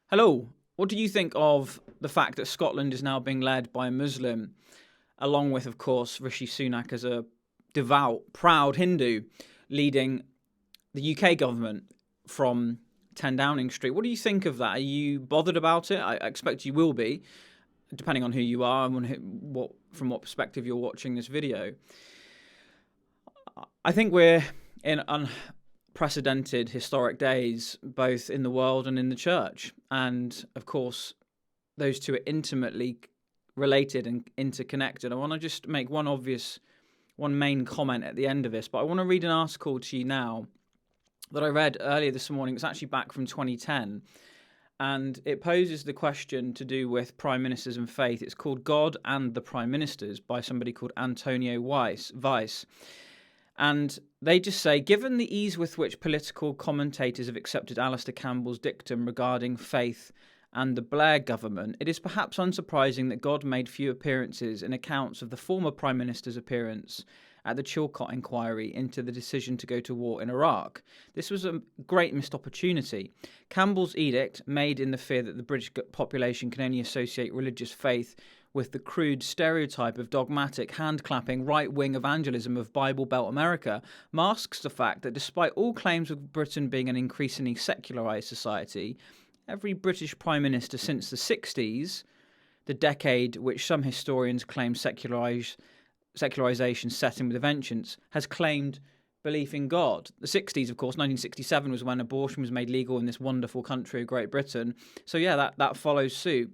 Hello. What do you think of the fact that Scotland is now being led by a Muslim, along with, of course, Rishi Sunak as a devout, proud Hindu leading the UK government from 10 Downing Street? What do you think of that? Are you bothered about it? I expect you will be, depending on who you are and from what perspective you're watching this video. I think we're in unprecedented historic days, both in the world and in the church. And of course, those two are intimately related and interconnected. I want to just make one main comment at the end of this, but I want to read an article to you now that I read earlier this morning. It's actually back from 2010. And it poses the question to do with prime ministers and faith. It's called God and the Prime Ministers by somebody called Antonio Weiss. And they just say, given the ease with which political commentators have accepted Alistair Campbell's dictum regarding faith and the Blair government, it is perhaps unsurprising that God made few appearances in accounts of the former Prime Minister's appearance at the Chilcot inquiry into the decision to go to war in Iraq. This was a great missed opportunity. Campbell's edict, made in the fear that the British population can only associate religious faith with the crude stereotype of dogmatic, hand-clapping, right-wing evangelism of Bible Belt America, masks the fact that despite all claims of Britain being an increasingly secularised society, every British Prime Minister since the 60s, the decade which some historians claim secularisation set in with a vengeance, has claimed belief in God. The 60s, of course, 1967 was when abortion was made legal in this wonderful country of Great Britain. So yeah, that follows suit.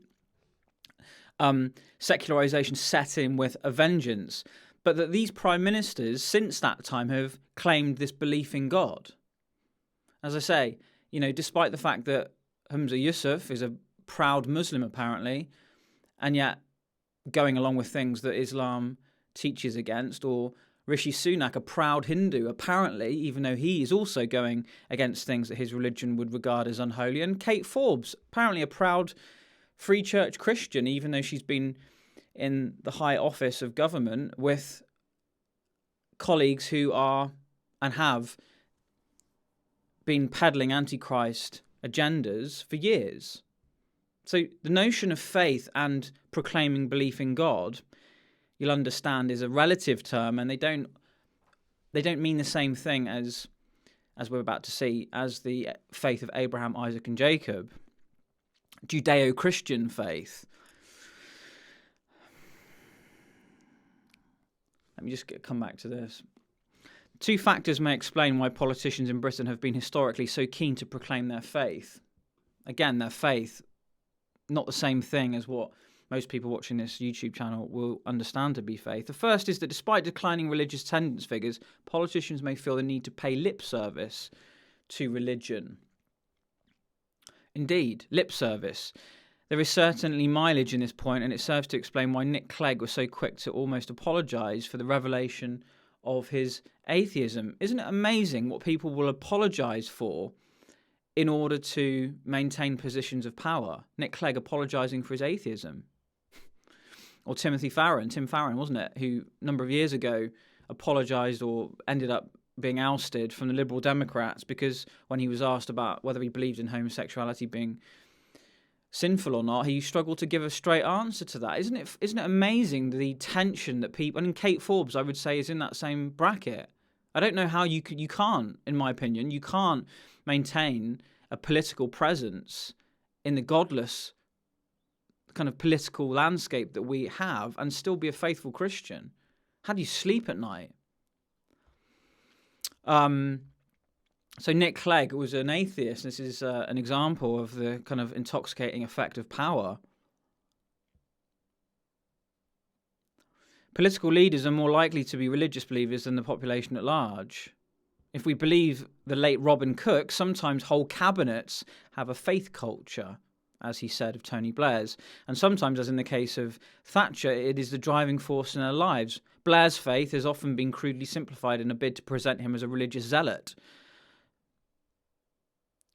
Secularisation set in with a vengeance. But that these prime ministers, since that time, have claimed this belief in God. As I say, despite the fact that Humza Yusuf is a proud Muslim, apparently, and yet going along with things that Islam teaches against, or Rishi Sunak, a proud Hindu, apparently, even though he is also going against things that his religion would regard as unholy, and Kate Forbes, apparently a proud Free Church Christian, even though she's been in the high office of government with colleagues who are and have been peddling antichrist agendas for years. So the notion of faith and proclaiming belief in God, you'll understand, is a relative term, and they don't mean the same thing as we're about to see, as the faith of Abraham, Isaac, and Jacob. Judeo-Christian faith. Let me just come back to this. Two factors may explain why politicians in Britain have been historically so keen to proclaim their faith. Again, their faith, not the same thing as what most people watching this YouTube channel will understand to be faith. The first is that despite declining religious attendance figures, politicians may feel the need to pay lip service to religion. Indeed, lip service. There is certainly mileage in this point, and it serves to explain why Nick Clegg was so quick to almost apologise for the revelation of his atheism. Isn't it amazing what people will apologise for in order to maintain positions of power? Nick Clegg apologising for his atheism. Or Tim Farron, wasn't it, who a number of years ago apologised or ended up being ousted from the Liberal Democrats because when he was asked about whether he believed in homosexuality being sinful or not, he struggled to give a straight answer to that. Isn't it amazing the tension that people, and Kate Forbes, I would say, is in that same bracket. I don't know how you can't, in my opinion, you can't maintain a political presence in the godless kind of political landscape that we have and still be a faithful Christian. How do you sleep at night? So Nick Clegg was an atheist. This is an example of the kind of intoxicating effect of power. Political leaders are more likely to be religious believers than the population at large. If we believe the late Robin Cook, sometimes whole cabinets have a faith culture, as he said of Tony Blair's. And sometimes, as in the case of Thatcher, it is the driving force in their lives. Blair's faith has often been crudely simplified in a bid to present him as a religious zealot.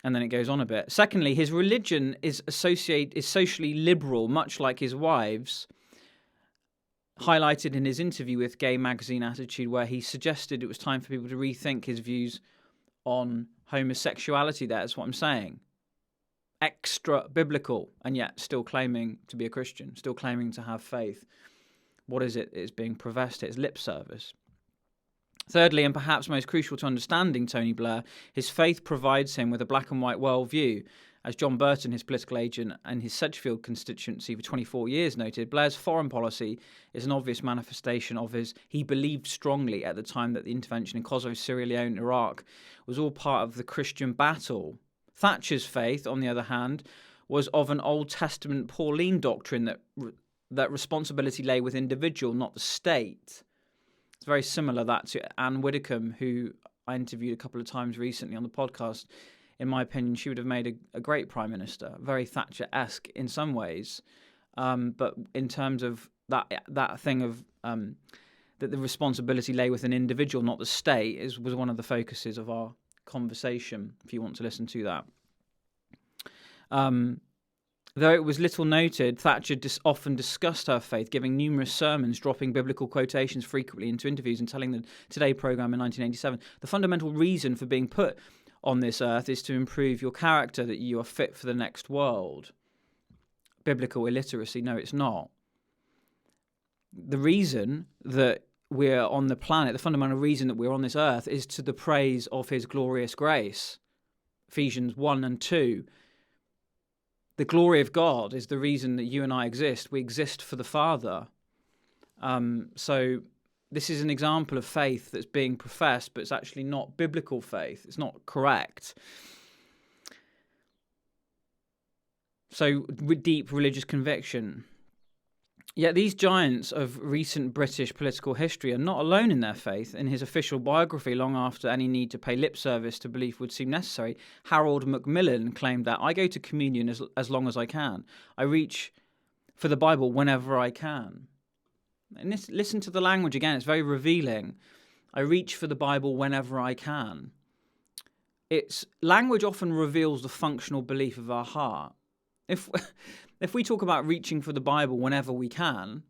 And then it goes on a bit. Secondly, his religion is socially liberal, much like his wife's, highlighted in his interview with gay magazine Attitude, where he suggested it was time for people to rethink his views on homosexuality. That's what I'm saying. extra biblical, and yet still claiming to be a Christian, still claiming to have faith. What is it that is being professed? It's lip service. Thirdly, and perhaps most crucial to understanding Tony Blair, his faith provides him with a black and white worldview. As John Burton, his political agent and his Sedgefield constituency for 24 years noted, Blair's foreign policy is an obvious manifestation of he believed strongly at the time that the intervention in Kosovo, Sierra Leone, and Iraq was all part of the Christian battle. Thatcher's faith, on the other hand, was of an Old Testament Pauline doctrine that responsibility lay with individual, not the state. It's very similar that to Anne Widdecombe, who I interviewed a couple of times recently on the podcast. In my opinion, she would have made a great prime minister, very Thatcher-esque in some ways. But in terms of that thing of that the responsibility lay with an individual, not the state, was one of the focuses of our conversation, if you want to listen to that. Though it was little noted, Thatcher often discussed her faith, giving numerous sermons, dropping biblical quotations frequently into interviews, and telling the Today programme in 1987, the fundamental reason for being put on this earth is to improve your character, that you are fit for the next world. Biblical illiteracy, no, it's not. The reason that we're on the planet, the fundamental reason that we're on this earth, is to the praise of his glorious grace. Ephesians 1 and 2. The glory of God is the reason that you and I exist. We exist for the Father. So this is an example of faith that's being professed, but it's actually not biblical faith. It's not correct. So with deep religious conviction. Yet these giants of recent British political history are not alone in their faith. In his official biography, long after any need to pay lip service to belief would seem necessary, Harold Macmillan claimed that, I go to communion as long as I can. I reach for the Bible whenever I can. And listen to the language again, it's very revealing. I reach for the Bible whenever I can. Language often reveals the functional belief of our heart. If we talk about reaching for the Bible whenever we can,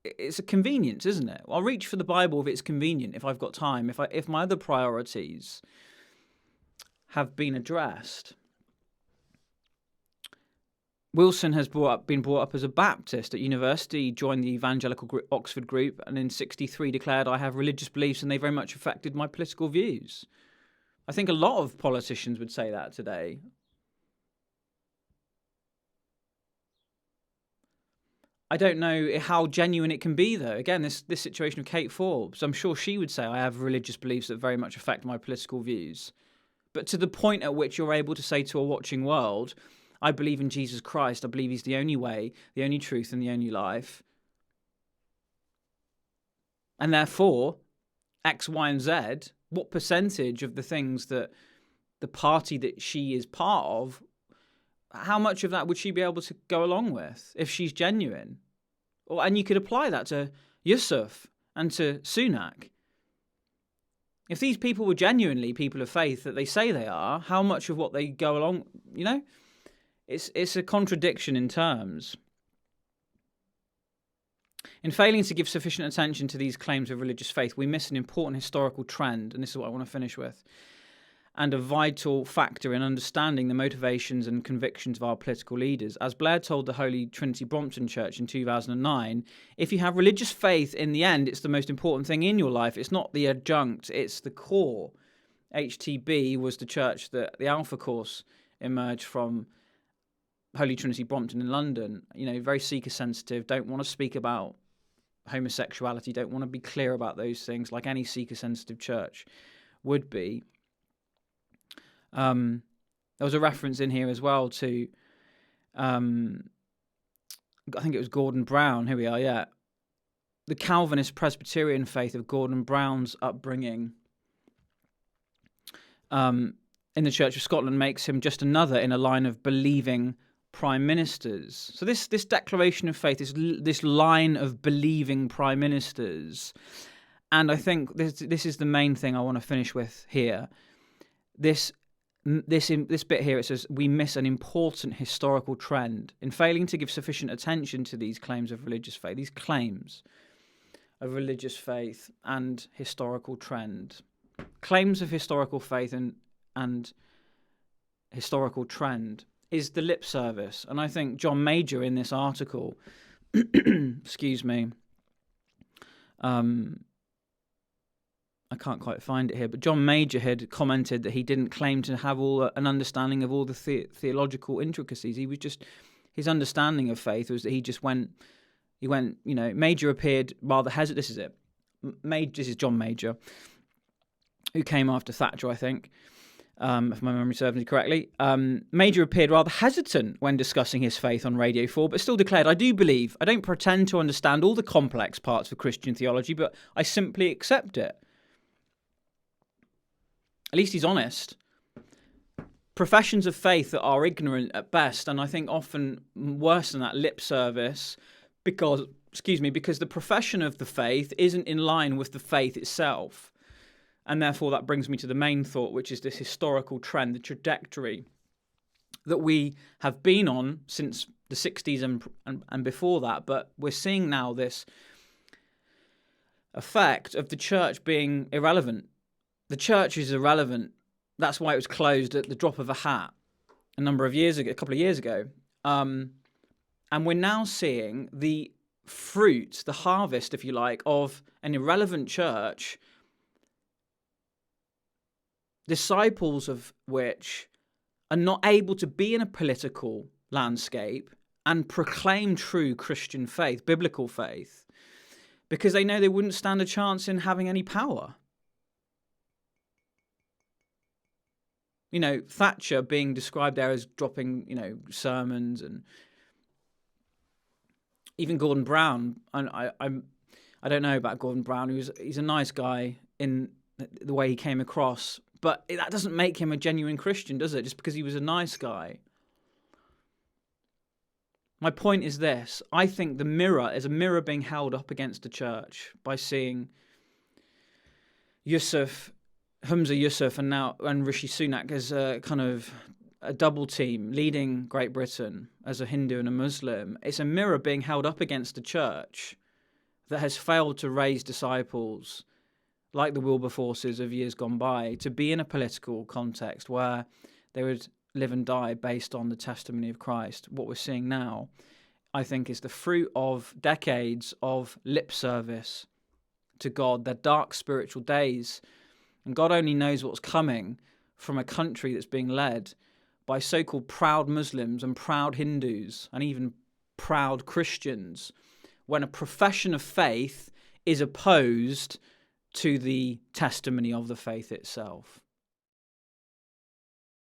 it's a convenience, isn't it? I'll reach for the Bible if it's convenient, if I've got time, if my other priorities have been addressed. Wilson has been brought up as a Baptist at university. He joined the evangelical Oxford group, and in 1963 declared, I have religious beliefs and they very much affected my political views. I think a lot of politicians would say that today. I don't know how genuine it can be, though. Again, this situation of Kate Forbes, I'm sure she would say, I have religious beliefs that very much affect my political views. But to the point at which you're able to say to a watching world, I believe in Jesus Christ, I believe he's the only way, the only truth, and the only life. And therefore, X, Y, and Z, what percentage of the things that the party that she is part of, how much of that would she be able to go along with if she's genuine? And you could apply that to Yusuf and to Sunak. If these people were genuinely people of faith that they say they are, how much of what they go along, it's a contradiction in terms. In failing to give sufficient attention to these claims of religious faith, we miss an important historical trend, and this is what I want to finish with, and a vital factor in understanding the motivations and convictions of our political leaders. As Blair told the Holy Trinity Brompton Church in 2009, if you have religious faith, in the end, it's the most important thing in your life. It's not the adjunct, it's the core. HTB was the church that the Alpha Course emerged from, Holy Trinity Brompton in London. Very seeker-sensitive, don't want to speak about homosexuality, don't want to be clear about those things like any seeker-sensitive church would be. There was a reference in here as well to, I think it was Gordon Brown. Here we are, yeah. The Calvinist Presbyterian faith of Gordon Brown's upbringing in the Church of Scotland makes him just another in a line of believing prime ministers. So this declaration of faith, this line of believing prime ministers, and I think this is the main thing I want to finish with here. This bit here, it says, we miss an important historical trend in failing to give sufficient attention to these claims of religious faith, these claims of religious faith and historical trend. Claims of historical faith and historical trend. is the lip service. And I think John Major in this article, excuse me, I can't quite find it here, but John Major had commented that he didn't claim to have an understanding of all the theological intricacies. He was just, his understanding of faith was that he went, Major appeared rather hesitant. This is it. This is John Major, who came after Thatcher, I think, if my memory serves me correctly. Major appeared rather hesitant when discussing his faith on Radio 4, but still declared, I don't pretend to understand all the complex parts of Christian theology, but I simply accept it. At least he's honest. Professions of faith that are ignorant at best, and I think often worse than that, lip service, because the profession of the faith isn't in line with the faith itself. And therefore that brings me to the main thought, which is this historical trend, the trajectory that we have been on since the 60s and before that, but we're seeing now this effect of the church being irrelevant. The church is irrelevant. That's why it was closed at the drop of a hat a couple of years ago. And we're now seeing the fruit, the harvest, if you like, of an irrelevant church, disciples of which are not able to be in a political landscape and proclaim true Christian faith, biblical faith, because they know they wouldn't stand a chance in having any power. Thatcher being described there as dropping, sermons, and even Gordon Brown. And I don't know about Gordon Brown. He's a nice guy in the way he came across, but that doesn't make him a genuine Christian, does it? Just because he was a nice guy. My point is this: I think the mirror is a mirror being held up against the church by seeing Humza Yusuf and Rishi Sunak as a kind of a double team leading Great Britain as a Hindu and a Muslim. It's a mirror being held up against a church that has failed to raise disciples like the Wilberforces of years gone by to be in a political context where they would live and die based on the testimony of Christ. What we're seeing now, I think, is the fruit of decades of lip service to God, their dark spiritual days. And God only knows what's coming from a country that's being led by so-called proud Muslims and proud Hindus and even proud Christians, when a profession of faith is opposed to the testimony of the faith itself.